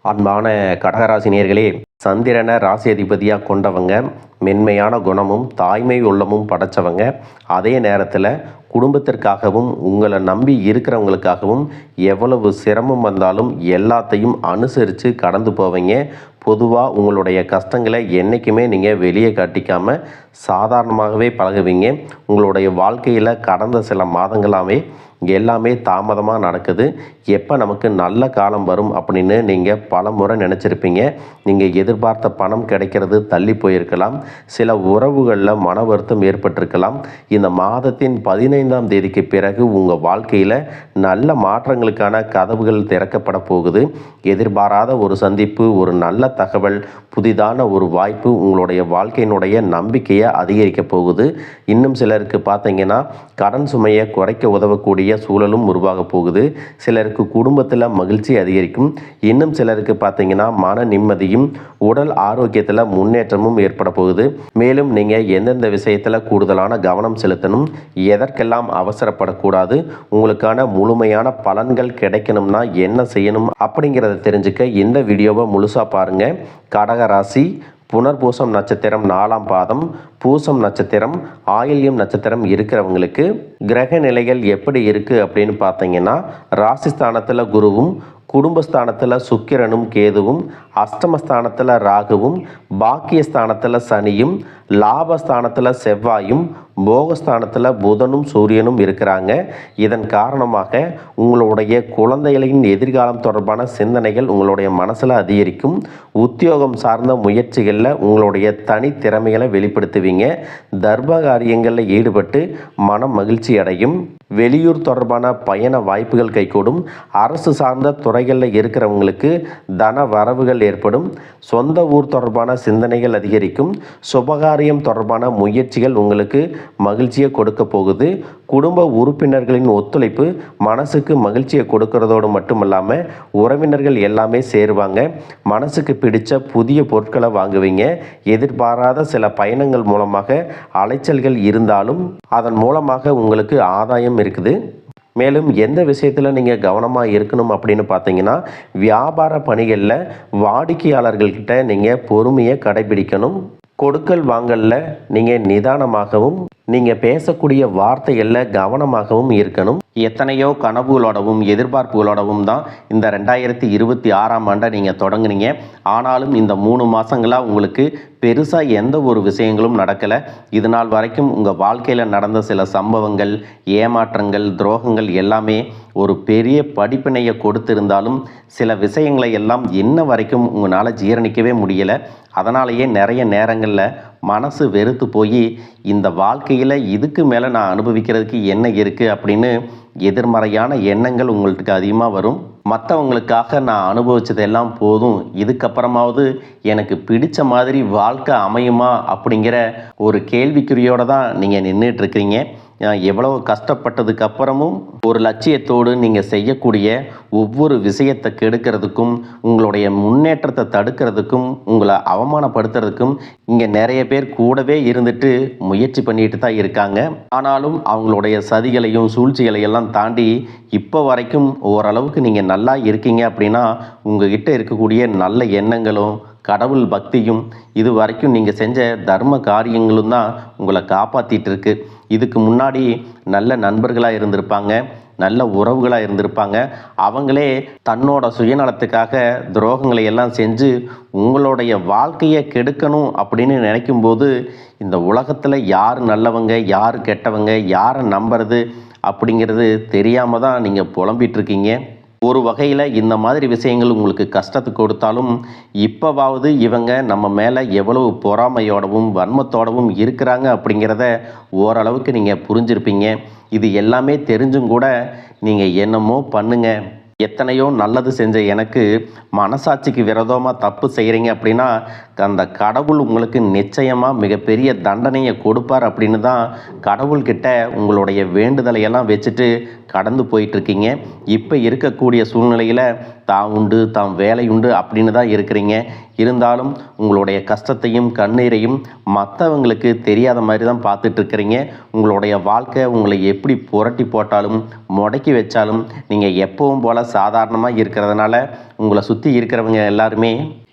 அன்பான கடகராசினியர்களே, சந்திரனை ராசி அதிபதியாக கொண்டவங்க, மென்மையான குணமும் தாய்மை உள்ளமும் படைச்சவங்க. அதே நேரத்தில் குடும்பத்திற்காகவும் உங்களை நம்பி இருக்கிறவங்களுக்காகவும் எவ்வளவு சிரமம் வந்தாலும் எல்லாத்தையும் அனுசரித்து கடந்து போவீங்க. பொதுவாக உங்களுடைய கஷ்டங்களை என்றைக்குமே நீங்கள் வெளியே காட்டிக்காமல் சாதாரணமாகவே பழகுவீங்க. உங்களுடைய வாழ்க்கையில் கடந்த சில மாதங்களாகவே எல்லாமே தாமதமாக நடக்குது. எப்போ நமக்கு நல்ல காலம் வரும் அப்படின்னு நீங்கள் பல முறை நினச்சிருப்பீங்க. நீங்கள் எதிர்பார்த்த பணம் கிடைக்கிறது தள்ளி போயிருக்கலாம். சில உறவுகளில் மன வருத்தம் ஏற்பட்டிருக்கலாம். இந்த மாதத்தின் 15ஆம் தேதிக்கு பிறகு உங்கள் வாழ்க்கையில் நல்ல மாற்றங்களுக்கான கதவுகள் திறக்கப்பட போகுது. எதிர்பாராத ஒரு சந்திப்பு, ஒரு நல்ல தகவல், புதிதான ஒரு வாய்ப்பு உங்களுடைய வாழ்க்கையினுடைய நம்பிக்கையை அதிகரிக்க போகுது. இன்னும் சிலருக்கு பார்த்தீங்கன்னா கடன் சுமையை குறைக்க உதவக்கூடிய சூழலும் உருவாக போகுது. சிலருக்கு குடும்பத்தில் மகிழ்ச்சி அதிகரிக்கும். இன்னும் சிலருக்கு பார்த்தீங்கன்னா மன நிம்மதியும் உடல் ஆரோக்கியத்தில் முன்னேற்றமும் ஏற்பட போகுது. மேலும் நீங்கள் எந்தெந்த விஷயத்தில் கூடுதலான கவனம் செலுத்தணும், எதற்கெல்லாம் அவசரப்படக்கூடாது, உங்களுக்கான முழுமையான பலன்கள் கிடைக்கணும்னா என்ன செய்யணும் அப்படிங்கிறத தெரிஞ்சுக்க இந்த வீடியோவை முழுசாக பாருங்கள். கடகராசி, புனர்பூசம் நட்சத்திரம் 4ஆம் பாதம், பூசம் நட்சத்திரம், ஆயில்யம் நட்சத்திரம் இருக்கிறவங்களுக்கு கிரக நிலைகள் எப்படி இருக்குது அப்படின்னு பார்த்தீங்கன்னா, ராசிஸ்தானத்தில் குருவும், குடும்பஸ்தானத்தில் சுக்கிரனும் கேதுவும், அஷ்டமஸ்தானத்தில் ராகுவும், பாக்கியஸ்தானத்தில் சனியும், லாபஸ்தானத்தில் செவ்வாயும், போகஸ்தானத்தில் புதனும் சூரியனும் இருக்கிறாங்க. இதன் காரணமாக உங்களுடைய குழந்தைகளின் எதிர்காலம் தொடர்பான சிந்தனைகள் உங்களுடைய மனசில் அதிகரிக்கும். உத்தியோகம் சார்ந்த முயற்சிகளில் உங்களுடைய தனித்திறமைகளை வெளிப்படுத்துவீங்க. தர்ம காரியங்களில் ஈடுபட்டு மனம் மகிழ்ச்சி அடையும். வெளியூர் தொடர்பான பயண வாய்ப்புகள் கைகூடும். அரசு சார்ந்த துறைகளில் இருக்கிறவங்களுக்கு தன வரவுகள் ஏற்படும். சொந்த ஊர் தொடர்பான சிந்தனைகள் அதிகரிக்கும். சுபகாரியம் தொடர்பான முயற்சிகள் உங்களுக்கு மகிழ்ச்சியை கொடுக்க போகுது. குடும்ப உறுப்பினர்களின் ஒத்துழைப்பு மனசுக்கு மகிழ்ச்சியை கொடுக்கறதோடு மட்டுமல்லாமல் உறவினர்கள் எல்லாமே சேருவாங்க. மனசுக்கு பிடித்த புதிய பொருட்களை வாங்குவீங்க. எதிர்பாராத சில பயணங்கள் மூலமாக அலைச்சல்கள் இருந்தாலும் அதன் மூலமாக உங்களுக்கு ஆதாயம் இருக்குது. மேலும் எந்த விஷயத்தில் நீங்கள் கவனமாக இருக்கணும் அப்படின்னு பார்த்தீங்கன்னா, வியாபார பணிகளில் வாடிக்கையாளர்கள்கிட்ட நீங்கள் பொறுமையை கடைபிடிக்கணும். கொடுக்கல் வாங்கலில் நீங்கள் நிதானமாகவும், நீங்கள் பேசக்கூடிய வார்த்தைகளில் கவனமாகவும் இருக்கணும். எத்தனையோ கனவுகளோடவும் எதிர்பார்ப்புகளோடவும் தான் இந்த 2026ஆம் ஆண்டை நீங்கள் தொடங்குனீங்க. ஆனாலும் இந்த 3 மாதங்களாக உங்களுக்கு பெருசாக எந்த ஒரு விஷயங்களும் நடக்கலை. இது நாள் வரைக்கும் உங்கள் வாழ்க்கையில் நடந்த சில சம்பவங்கள், ஏமாற்றங்கள், துரோகங்கள் எல்லாமே ஒரு பெரிய படிப்பினையை கொடுத்திருந்தாலும் சில விஷயங்களை எல்லாம் இன்ன வரைக்கும் உங்களால் ஜீரணிக்கவே முடியலை. அதனாலேயே நிறைய நேரங்களில் மனசு வெறுத்து போய் இந்த வாழ்க்கையில் இதுக்கு மேலே நான் அனுபவிக்கிறதுக்கு என்ன இருக்குது அப்படின்னு எதிர்மறையான எண்ணங்கள் உங்களுக்கு அதிகமாக வரும். மற்றவங்களுக்காக நான் அனுபவித்ததெல்லாம் போதும், இதுக்கப்புறமாவது எனக்கு பிடித்த மாதிரி வாழ்க்கை அமையுமா அப்படிங்கிற ஒரு கேள்விக்குறியோடு தான் நீங்கள் நின்றுட்டுருக்கிறீங்க. எவ்வளவு கஷ்டப்பட்டதுக்கு அப்புறமும் ஒரு லட்சியத்தோடு நீங்கள் செய்யக்கூடிய ஒவ்வொரு விஷயத்தை கெடுக்கிறதுக்கும், உங்களுடைய முன்னேற்றத்தை தடுக்கிறதுக்கும், உங்களை அவமானப்படுத்துறதுக்கும் இங்கே நிறைய பேர் கூடவே இருந்துட்டு முயற்சி பண்ணிட்டு தான் இருக்காங்க. ஆனாலும் அவங்களுடைய சதிகளையும் சூழ்ச்சிகளையெல்லாம் தாண்டி இப்போ வரைக்கும் ஓரளவுக்கு நீங்கள் நல்லா இருக்கீங்க அப்படின்னா உங்ககிட்ட இருக்கக்கூடிய நல்ல எண்ணங்களும் கடவுள் பக்தியும் இது வரைக்கும் நீங்கள் செஞ்ச தர்ம காரியங்களும் தான் உங்களை காப்பாற்றிட்டு இருக்கு. இதுக்கு முன்னாடி நல்ல நண்பர்களாக இருந்திருப்பாங்க, நல்ல உறவுகளாக இருந்திருப்பாங்க. அவங்களே தன்னோட சுயநலத்துக்காக துரோகங்களை எல்லாம் செஞ்சு உங்களுடைய வாழ்க்கையை கெடுக்கணும் அப்படின்னு நினைக்கும்போது இந்த உலகத்தில் யார் நல்லவங்க, யார் கெட்டவங்க, யாரை நம்புறது அப்படிங்கிறது தெரியாமல் தான் நீங்கள் புலம்பிகிட்ருக்கீங்க. ஒரு வகையில் இந்த மாதிரி விஷயங்கள் உங்களுக்கு கஷ்டத்தை கொடுத்தாலும் இப்போவாவது இவங்க நம்ம மேலே எவ்வளவு பொறாமையோடவும் வன்மத்தோடவும் இருக்கிறாங்க அப்படிங்கிறத ஓரளவுக்கு நீங்கள் புரிஞ்சிருப்பீங்க. இது எல்லாமே தெரிஞ்சும் கூட நீங்கள் என்னமோ பண்ணுங்க, எத்தனையோ நல்லது செஞ்ச எனக்கு மனசாட்சிக்கு விரோதமாக தப்பு செய்கிறீங்க அப்படின்னா அந்த கடவுள் உங்களுக்கு நிச்சயமாக மிகப்பெரிய தண்டனையை கொடுப்பார் அப்படின்னு தான் கடவுள்கிட்ட உங்களுடைய வேண்டுதலை எல்லாம் வச்சுட்டு கடந்து போயிட்டுருக்கீங்க. இப்போ இருக்கக்கூடிய சூழ்நிலையில் தான் உண்டு தான் வேலை உண்டு அப்படின்னு தான் இருக்கிறீங்க. இருந்தாலும் உங்களுடைய கஷ்டத்தையும் கண்ணீரையும் மற்றவங்களுக்கு தெரியாத மாதிரி தான் பார்த்துட்ருக்கிறீங்க. உங்களுடைய வாழ்க்கை உங்களை எப்படி புரட்டி போட்டாலும் முடக்கி வச்சாலும் நீங்கள் எப்பவும் போல் சாதாரணமாக இருக்கிறதுனால உங்களை சுற்றி இருக்கிறவங்க எல்லாருமே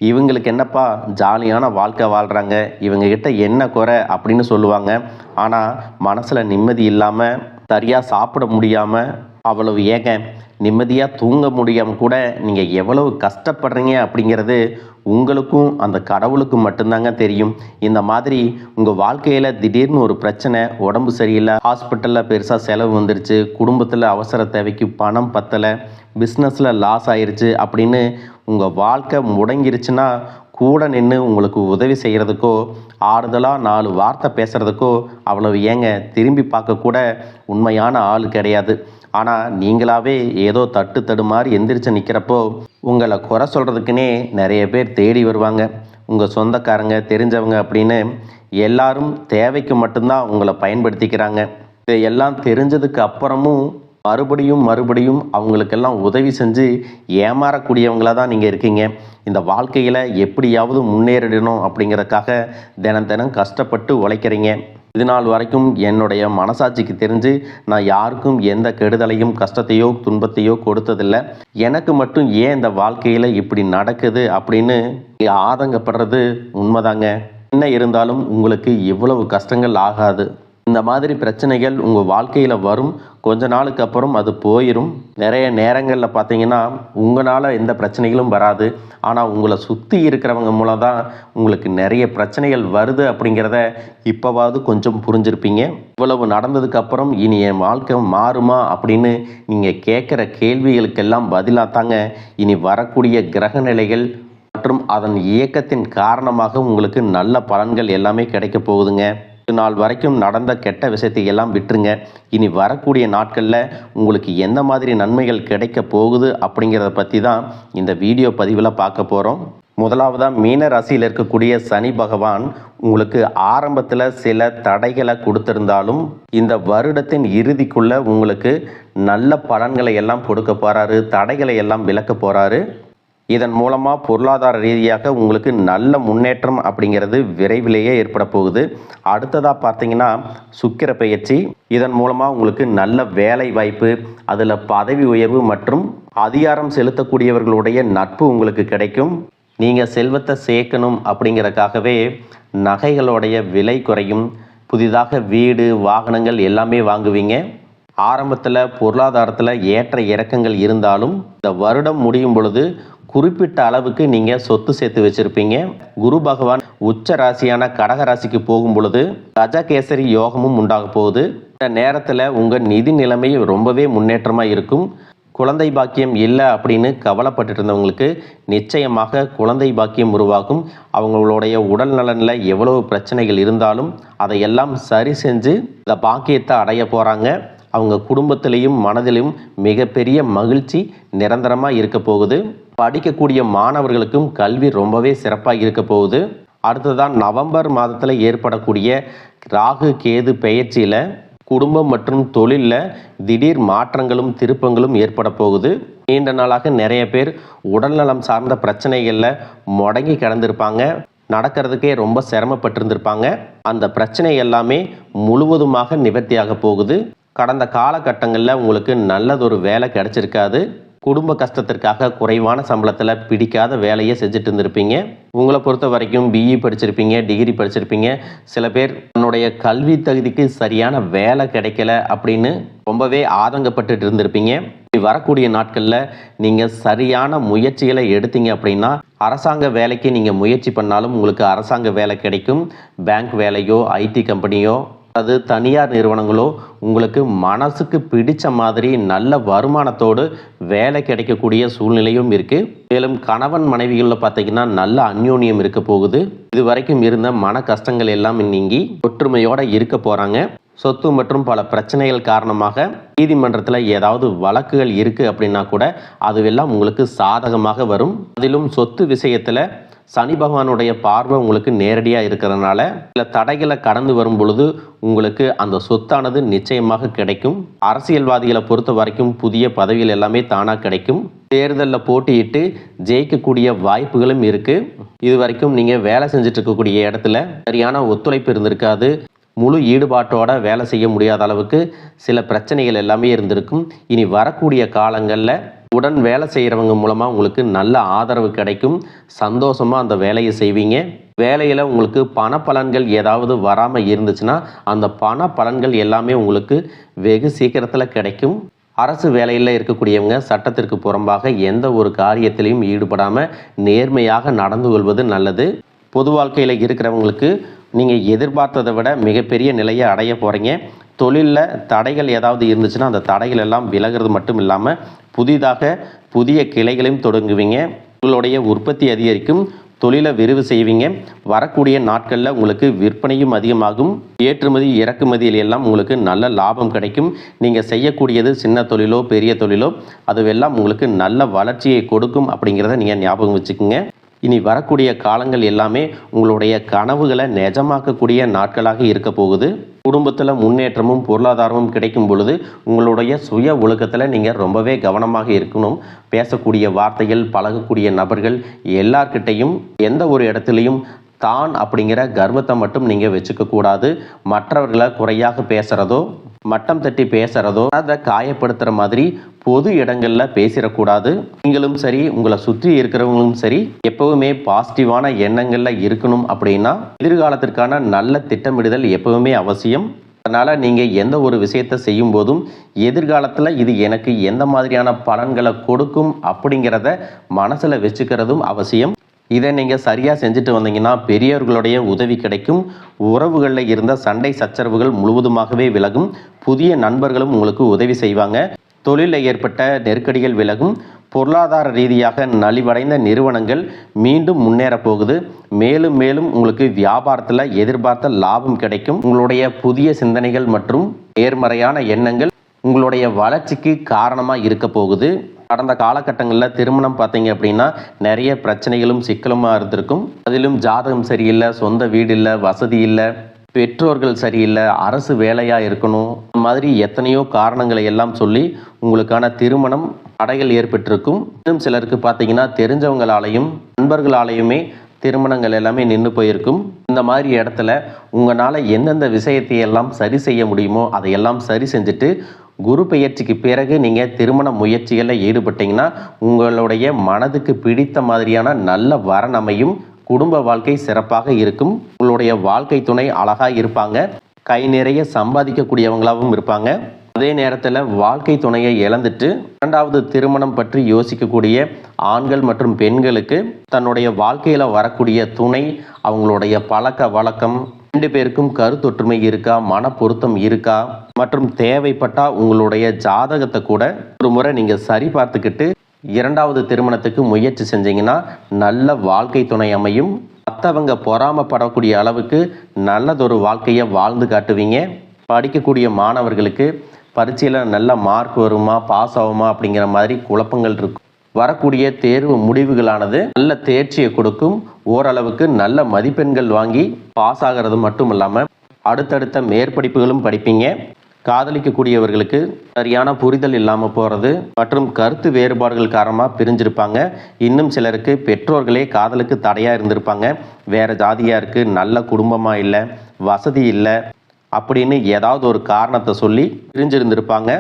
இவங்களுக்கு என்னப்பா ஜாலியான வாழ்க்கை வாழ்கிறாங்க, இவங்ககிட்ட என்ன குறை அப்படின்னு சொல்லுவாங்க. ஆனால் மனசில் நிம்மதி இல்லாமல் சரியாக சாப்பிட முடியாமல் அவ்வளவு ஏங்க நிம்மதியாக தூங்க முடியாமல் கூட நீங்கள் எவ்வளவு கஷ்டப்படுறீங்க அப்படிங்கிறது உங்களுக்கும் அந்த கடவுளுக்கும் மட்டும்தாங்க தெரியும். இந்த மாதிரி உங்கள் வாழ்க்கையில் திடீர்னு ஒரு பிரச்சனை, உடம்பு சரியில்லை, ஹாஸ்பிட்டலில் பெருசாக செலவு வந்துருச்சு, குடும்பத்தில் அவசர தேவைக்கு பணம் பத்தலை, பிஸ்னஸில் லாஸ் ஆயிடுச்சு அப்படின்னு உங்கள் வாழ்க்கை முடங்கிருச்சுன்னா கூட நின்று உங்களுக்கு உதவி செய்கிறதுக்கோ ஆறுதலாக 4 வார்த்தை பேசுகிறதுக்கோ அவ்வளவு ஏங்க திரும்பி பார்க்கக்கூட உண்மையான ஆள் கிடையாது. ஆனால் நீங்களாவே ஏதோ தட்டு தடுமாறி எந்திரிச்சு நிற்கிறப்போ உங்களை குறை சொல்கிறதுக்குன்னே நிறைய பேர் தேடி வருவாங்க. உங்கள் சொந்தக்காரங்க தெரிஞ்சவங்க அப்படின்னு எல்லாரும் தேவைக்கு மட்டும்தான் உங்களை பயன்படுத்திக்கிறாங்க. இதையெல்லாம் தெரிஞ்சதுக்கு அப்புறமும் மறுபடியும் அவங்களுக்கெல்லாம் உதவி செஞ்சு ஏமாறக்கூடியவங்களாக தான் நீங்கள் இருக்கீங்க. இந்த வாழ்க்கையில் எப்படியாவது முன்னேறிடணும் அப்படிங்கிறதுக்காக தினம் கஷ்டப்பட்டு உழைக்கிறீங்க. இது நாள் வரைக்கும் என்னுடைய மனசாட்சிக்கு தெரிஞ்சு நான் யாருக்கும் எந்த கெடுதலையும் கஷ்டத்தையோ துன்பத்தையோ கொடுத்ததில்லை. எனக்கு மட்டும் ஏன் இந்த வாழ்க்கையில் இப்படி நடக்குது அப்படின்னு ஆதங்கப்படுறது உண்மைதாங்க. என்ன இருந்தாலும் உங்களுக்கு இவ்வளவு கஷ்டங்கள் ஆகாது. இந்த மாதிரி பிரச்சனைகள் உங்கள் வாழ்க்கையில் வரும், கொஞ்ச நாளுக்கு அப்புறம் அது போயிடும். நிறைய நேரங்களில் பார்த்தீங்கன்னா உங்களால் எந்த பிரச்சனைகளும் வராது. ஆனால் உங்களை சுற்றி இருக்கிறவங்க மூலம் தான் உங்களுக்கு நிறைய பிரச்சனைகள் வருது அப்படிங்கிறத இப்போவாவது கொஞ்சம் புரிஞ்சிருப்பீங்க. இவ்வளவு நடந்ததுக்கப்புறம் இனி என் வாழ்க்கை மாறுமா அப்படின்னு நீங்கள் கேட்குற கேள்விகளுக்கெல்லாம் பதிலாக தாங்க இனி வரக்கூடிய கிரக நிலைகள் மற்றும் அதன் இயக்கத்தின் காரணமாக உங்களுக்கு நல்ல பலன்கள் எல்லாமே கிடைக்க போகுதுங்க. நாள் வரைக்கும் நடந்த கெட்ட விஷயத்தை எல்லாம் விட்டுருங்க. இனி வரக்கூடிய நாட்களில் உங்களுக்கு எந்த மாதிரி நன்மைகள் கிடைக்க போகுது அப்படிங்கிறத பற்றி தான் இந்த வீடியோ பதிவில் பார்க்க போகிறோம். முதலாவதாக மீன ராசியில் இருக்கக்கூடிய சனி பகவான் உங்களுக்கு ஆரம்பத்தில் சில தடைகளை கொடுத்திருந்தாலும் இந்த வருடத்தின் இறுதிக்குள்ளே உங்களுக்கு நல்ல பலன்களை எல்லாம் கொடுக்க போகிறாரு, தடைகளை எல்லாம் விலக்க போகிறாரு. இதன் மூலமாக பொருளாதார ரீதியாக உங்களுக்கு நல்ல முன்னேற்றம் அப்படிங்கிறது விரைவிலேயே ஏற்பட போகுது. அடுத்ததாக பார்த்தீங்கன்னா சுக்கிர பெயர்ச்சி. இதன் மூலமாக உங்களுக்கு நல்ல வேலை வாய்ப்பு, அதில் பதவி உயர்வு மற்றும் அதிகாரம் செலுத்தக்கூடியவர்களுடைய நட்பு உங்களுக்கு கிடைக்கும். நீங்கள் செல்வத்தை சேர்க்கணும் அப்படிங்கிறதுக்காகவே நகைகளுடைய விலை குறையும், புதிதாக வீடு வாகனங்கள் எல்லாமே வாங்குவீங்க. ஆரம்பத்தில் பொருளாதாரத்தில் ஏற்ற இறக்கங்கள் இருந்தாலும் இந்த வருடம் முடியும் பொழுது குறிப்பிட்ட அளவுக்கு நீங்கள் சொத்து சேர்த்து வச்சுருப்பீங்க. குரு பகவான் உச்ச ராசியான கடக ராசிக்கு போகும் பொழுது கஜகேசரி யோகமும் உண்டாக போகுது. இந்த நேரத்தில் உங்கள் நிதி நிலைமை ரொம்பவே முன்னேற்றமாக இருக்கும். குழந்தை பாக்கியம் இல்லை அப்படின்னு கவலைப்பட்டு இருந்தவங்களுக்கு நிச்சயமாக குழந்தை பாக்கியம் உருவாகும். அவங்களுடைய உடல் நலனில் எவ்வளவு பிரச்சனைகள் இருந்தாலும் அதையெல்லாம் சரி செஞ்சு இந்த பாக்கியத்தை அடைய போகிறாங்க. அவங்க குடும்பத்திலையும் மனதிலும் மிகப்பெரிய மகிழ்ச்சி நிரந்தரமாக இருக்க போகுது. படிக்கக்கூடிய மாணவர்களுக்கும் கல்வி ரொம்பவே சிறப்பாக இருக்க போகுது. அடுத்ததான் நவம்பர் மாதத்தில் ஏற்படக்கூடிய ராகு கேது பெயர்ச்சியில் குடும்பம் மற்றும் தொழிலில் திடீர் மாற்றங்களும் திருப்பங்களும் ஏற்பட போகுது. நீண்ட நாளாக நிறைய பேர் உடல்நலம் சார்ந்த பிரச்சனைகளில் முடங்கி கிடந்திருப்பாங்க, நடக்கிறதுக்கே ரொம்ப சிரமப்பட்டிருந்திருப்பாங்க. அந்த பிரச்சனை எல்லாமே முழுவதுமாக நிவர்த்தியாக போகுது. கடந்த காலகட்டங்களில் உங்களுக்கு நல்லதொரு வேலை கிடைச்சிருக்காது. குடும்ப கஷ்டத்திற்காக குறைவான சம்பளத்தில் பிடிக்காத வேலையை செஞ்சுட்டு இருந்திருப்பீங்க. உங்களை பொறுத்த வரைக்கும் பிஇ படிச்சிருப்பீங்க, டிகிரி படிச்சிருப்பீங்க. சில பேர் தன்னுடைய கல்வி தகுதிக்கு சரியான வேலை கிடைக்கல அப்படின்னு ரொம்பவே ஆதங்கப்பட்டு இருந்திருப்பீங்க. வரக்கூடிய நாட்களில் நீங்கள் சரியான முயற்சிகளை எடுத்தீங்க அப்படின்னா அரசாங்க வேலைக்கு நீங்கள் முயற்சி பண்ணாலும் உங்களுக்கு அரசாங்க வேலை கிடைக்கும். பேங்க் வேலையோ ஐடி கம்பெனியோ அது தனியார் நிறுவனங்களோ உங்களுக்கு மனசுக்கு பிடிச்ச மாதிரி நல்ல வருமானத்தோடு வேலை கிடைக்கக்கூடிய சூழ்நிலையும் இருக்குது. மேலும் கணவன் மனைவிகளில் பார்த்தீங்கன்னா நல்ல அந்யோன்யம் இருக்க போகுது. இது வரைக்கும் இருந்த மன கஷ்டங்கள் எல்லாம் நீங்கி ஒற்றுமையோடு இருக்க போகிறாங்க. சொத்து மற்றும் பல பிரச்சனைகள் காரணமாக நீதிமன்றத்தில் ஏதாவது வழக்குகள் இருக்குது அப்படின்னா கூட அதுவெல்லாம் உங்களுக்கு சாதகமாக வரும். அதிலும் சொத்து விஷயத்தில் சனி பகவானுடைய பார்வை உங்களுக்கு நேரடியாக இருக்கிறதுனால சில தடைகளை கடந்து வரும் பொழுது உங்களுக்கு அந்த சொத்தானது நிச்சயமாக கிடைக்கும். அரசியல்வாதிகளை பொறுத்த வரைக்கும் புதிய பதவிகள் எல்லாமே தானாக கிடைக்கும். தேர்தலில் போட்டியிட்டு ஜெயிக்கக்கூடிய வாய்ப்புகளும் இருக்குது. இது வரைக்கும் நீங்கள் வேலை செஞ்சுட்டு இருக்கக்கூடிய இடத்துல சரியான ஒத்துழைப்பு இருந்திருக்காது. முழு ஈடுபாட்டோட வேலை செய்ய முடியாத அளவுக்கு சில பிரச்சனைகள் எல்லாமே இருந்திருக்கும். இனி வரக்கூடிய காலங்களில் உடன் வேலை செய்கிறவங்க மூலமாக உங்களுக்கு நல்ல ஆதரவு கிடைக்கும். சந்தோஷமாக அந்த வேலையை செய்வீங்க. வேலையில் உங்களுக்கு பண பலன்கள் ஏதாவது வராமல் இருந்துச்சுன்னா அந்த பண பலன்கள் எல்லாமே உங்களுக்கு வெகு சீக்கிரத்தில் கிடைக்கும். அரசு வேலையில் இருக்கக்கூடியவங்க சட்டத்திற்கு புறம்பாக எந்த ஒரு காரியத்திலையும் ஈடுபடாமல் நேர்மையாக நடந்து கொள்வது நல்லது. பொது வாழ்க்கையில் இருக்கிறவங்களுக்கு நீங்கள் எதிர்பார்த்ததை விட மிகப்பெரிய நிலையை அடைய போகிறீங்க. தொழிலில் தடைகள் ஏதாவது இருந்துச்சுன்னா அந்த தடைகள் எல்லாம் விலகிறது மட்டும் இல்லாமல் புதிய கிளைகளையும் தொடங்குவீங்க. உங்களுடைய உற்பத்தி அதிகரிக்கும். தொழிலை விரிவு செய்வீங்க. வரக்கூடிய நாட்களில் உங்களுக்கு விற்பனையும் அதிகமாகும். ஏற்றுமதி இறக்குமதியில் எல்லாம் உங்களுக்கு நல்ல லாபம் கிடைக்கும். நீங்கள் செய்யக்கூடியது சின்ன தொழிலோ பெரிய தொழிலோ அதுவெல்லாம் உங்களுக்கு நல்ல வளர்ச்சியை கொடுக்கும் அப்படிங்கிறத நீங்கள் ஞாபகம் வச்சுக்கோங்க. இனி வரக்கூடிய காலங்கள் எல்லாமே உங்களுடைய கனவுகளை நிஜமாக்கக்கூடிய நாட்களாக இருக்க போகுது. குடும்பத்தில் முன்னேற்றமும் பொருளாதாரமும் கிடைக்கும் பொழுது உங்களுடைய சுய ஒழுக்கத்தில் நீங்கள் ரொம்பவே கவனமாக இருக்கணும். பேசக்கூடிய வார்த்தைகள், பழகக்கூடிய நபர்கள் எல்லார்கிட்டையும் எந்த ஒரு இடத்துலையும் தான் அப்படிங்கிற கர்வத்தை மட்டும் நீங்கள் வச்சுக்கக்கூடாது. மற்றவர்களை குறையாக பேசுகிறதோ மட்டம் தட்டி பேசுகிறதோ அதை காயப்படுத்துகிற மாதிரி பொது இடங்களில் பேசிடக்கூடாது. நீங்களும் சரி உங்களை சுற்றி இருக்கிறவங்களும் சரி எப்பவுமே பாசிட்டிவான எண்ணங்களில் இருக்கணும். அப்படின்னா எதிர்காலத்திற்கான நல்ல திட்டமிடுதல் எப்பவுமே அவசியம். அதனால் நீங்கள் எந்த ஒரு விஷயத்தை செய்யும் போதும் எதிர்காலத்தில் இது எனக்கு எந்த மாதிரியான பலன்களை கொடுக்கும் அப்படிங்கிறத மனசில் வச்சுக்கிறதும் அவசியம். இதை நீங்கள் சரியாக செஞ்சுட்டு வந்தீங்கன்னா பெரியவர்களுடைய உதவி கிடைக்கும். உறவுகளில் இருந்த சண்டை சச்சரவுகள் முழுவதுமாகவே விலகும். புதிய நண்பர்களும் உங்களுக்கு உதவி செய்வாங்க. தொழிலில் ஏற்பட்ட நெருக்கடிகள் விலகும். பொருளாதார ரீதியாக நலிவடைந்த நிறுவனங்கள் மீண்டும் முன்னேற போகுது. மேலும் மேலும் உங்களுக்கு வியாபாரத்தில் எதிர்பார்த்த லாபம் கிடைக்கும். உங்களுடைய புதிய சிந்தனைகள் மற்றும் நேர்மறையான எண்ணங்கள் உங்களுடைய வளர்ச்சிக்கு காரணமாக இருக்க போகுது. கடந்த காலகட்டங்களில் திருமணம் பார்த்தீங்க அப்படின்னா நிறைய பிரச்சனைகளும் சிக்கலுமாக இருந்திருக்கும். அதிலும் ஜாதகம் சரியில்லை, சொந்த வீடு இல்லை, வசதி இல்லை, பெற்றோர்கள் சரியில்லை, அரசு வேலையாக இருக்கணும், இந்த மாதிரி எத்தனையோ காரணங்களை எல்லாம் சொல்லி உங்களுக்கான திருமணம் தடைகள் ஏற்பட்டிருக்கும். இன்னும் சிலருக்கு பார்த்தீங்கன்னா தெரிஞ்சவங்களாலையும் நண்பர்களாலையுமே திருமணங்கள் எல்லாமே நின்று போயிருக்கும். இந்த மாதிரி இடத்துல உங்களால் எந்தெந்த விஷயத்தை எல்லாம் சரி செய்ய முடியுமோ அதையெல்லாம் சரி செஞ்சுட்டு குரு பெயர்ச்சிக்கு பிறகு நீங்கள் திருமண முயற்சிகளில் ஈடுபட்டீங்கன்னா உங்களுடைய மனதுக்கு பிடித்த மாதிரியான நல்ல வரன் அமையும். குடும்ப வாழ்க்கை சிறப்பாக இருக்கும். உங்களுடைய வாழ்க்கை துணை அழகாக இருப்பாங்க. கை நிறைய சம்பாதிக்கக்கூடியவங்களாகவும் இருப்பாங்க. அதே நேரத்தில் வாழ்க்கை துணையை இழந்துட்டு இரண்டாவது திருமணம் பற்றி யோசிக்கக்கூடிய ஆண்கள் மற்றும் பெண்களுக்கு தன்னுடைய வாழ்க்கையில் வரக்கூடிய துணை, அவங்களுடைய பழக்க வழக்கம், 2 பேருக்கும் கருத்தொற்றுமை இருக்கா, மன பொருத்தம் இருக்கா மற்றும் தேவைப்பட்டால் உங்களுடைய ஜாதகத்தை கூட ஒரு முறை நீங்கள் சரி பார்த்துக்கிட்டு இரண்டாவது திருமணத்துக்கு முயற்சி செஞ்சீங்கன்னா நல்ல வாழ்க்கை துணை அமையும். மற்றவங்க பொறாமப்படக்கூடிய அளவுக்கு நல்லதொரு வாழ்க்கையை வாழ்ந்து காட்டுவீங்க. படிக்கக்கூடிய மாணவர்களுக்கு பரீட்சையில் நல்ல மார்க் வருமா, பாஸ் ஆகுமா அப்படிங்கிற மாதிரி குழப்பங்கள் இருக்கும். வரக்கூடிய தேர்வு முடிவுகளானது நல்ல தேர்ச்சியை கொடுக்கும். ஓரளவுக்கு நல்ல மதிப்பெண்கள் வாங்கி பாஸ் ஆகிறது மட்டும் இல்லாமல் அடுத்தடுத்த மேற்படிப்புகளும் படிப்பீங்க. காதலிக்கக்கூடியவர்களுக்கு சரியான புரிதல் இல்லாமல் போகிறது மற்றும் கருத்து வேறுபாடுகள் காரணமாக பிரிஞ்சிருப்பாங்க. இன்னும் சிலருக்கு பெற்றோர்களே காதலுக்கு தடையாக இருந்திருப்பாங்க. வேறு ஜாதியாக இருக்குது, நல்ல குடும்பமாக இல்லை, வசதி இல்லை அப்படின்னு ஏதாவது ஒரு காரணத்தை சொல்லி பிரிஞ்சிருந்திருப்பாங்க.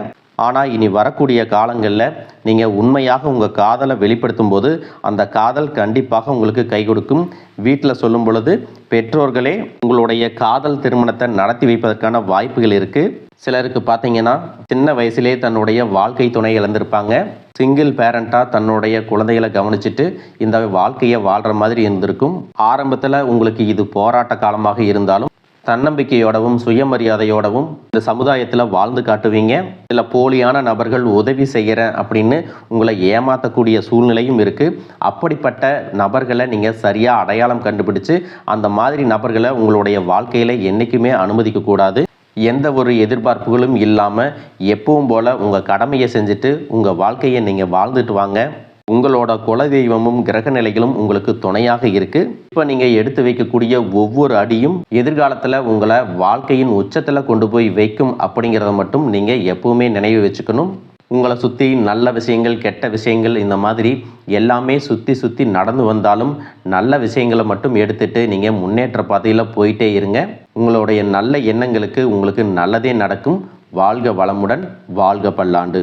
ஆனால் இனி வரக்கூடிய காலங்களில் நீங்கள் உண்மையாக உங்கள் காதலை வெளிப்படுத்தும் போது அந்த காதல் கண்டிப்பாக உங்களுக்கு கை கொடுக்கும். வீட்டில் சொல்லும் பொழுது பெற்றோர்களே உங்களுடைய காதல் திருமணத்தை நடத்தி வைப்பதற்கான வாய்ப்புகள் இருக்குது. சிலருக்கு பார்த்தீங்கன்னா சின்ன வயசுலே தன்னுடைய வாழ்க்கை துணை இழந்திருப்பாங்க. சிங்கிள் பேரண்ட்டாக தன்னுடைய குழந்தைகளை கவனிச்சுட்டு இந்த வாழ்க்கையை வாழ்கிற மாதிரி இருந்திருக்கும். ஆரம்பத்தில் உங்களுக்கு இது போராட்ட காலமாக இருந்தாலும் தன்னம்பிக்கையோடவும் சுயமரியாதையோடவும் இந்த சமுதாயத்தில் வாழ்ந்து காட்டுவீங்க. சில போலியான நபர்கள் உதவி செய்கிறேன் அப்படின்னு உங்களை ஏமாற்றக்கூடிய சூழ்நிலையும் இருக்குது. அப்படிப்பட்ட நபர்களை நீங்கள் சரியாக அடையாளம் கண்டுபிடிச்சு அந்த மாதிரி நபர்களை உங்களுடைய வாழ்க்கையில் என்றைக்குமே அனுமதிக்கக்கூடாது. எந்த ஒரு எதிர்பார்ப்புகளும் இல்லாமல் எப்பவும் போல் உங்கள் கடமையை செஞ்சுட்டு உங்கள் வாழ்க்கையை நீங்கள் வாழ்ந்துட்டு வாங்க. உங்களோட குலதெய்வமும் கிரக நிலைகளும் உங்களுக்கு துணையாக இருக்குது. இப்போ நீங்கள் எடுத்து வைக்கக்கூடிய ஒவ்வொரு அடியும் எதிர்காலத்தில் உங்களை வாழ்க்கையின் உச்சத்தில் கொண்டு போய் வைக்கும் அப்படிங்கிறத மட்டும் நீங்கள் எப்பவுமே நினைவு வச்சுக்கணும். உங்களை சுற்றி நல்ல விஷயங்கள், கெட்ட விஷயங்கள், இந்த மாதிரி எல்லாமே சுற்றி நடந்து வந்தாலும் நல்ல விஷயங்களை மட்டும் எடுத்துகிட்டு நீங்கள் முன்னேற்ற பாதையில் போயிட்டே இருங்க. உங்களுடைய நல்ல எண்ணங்களுக்கு உங்களுக்கு நல்லதே நடக்கும். வாழ்க வளமுடன், வாழ்க பல்லாண்டு.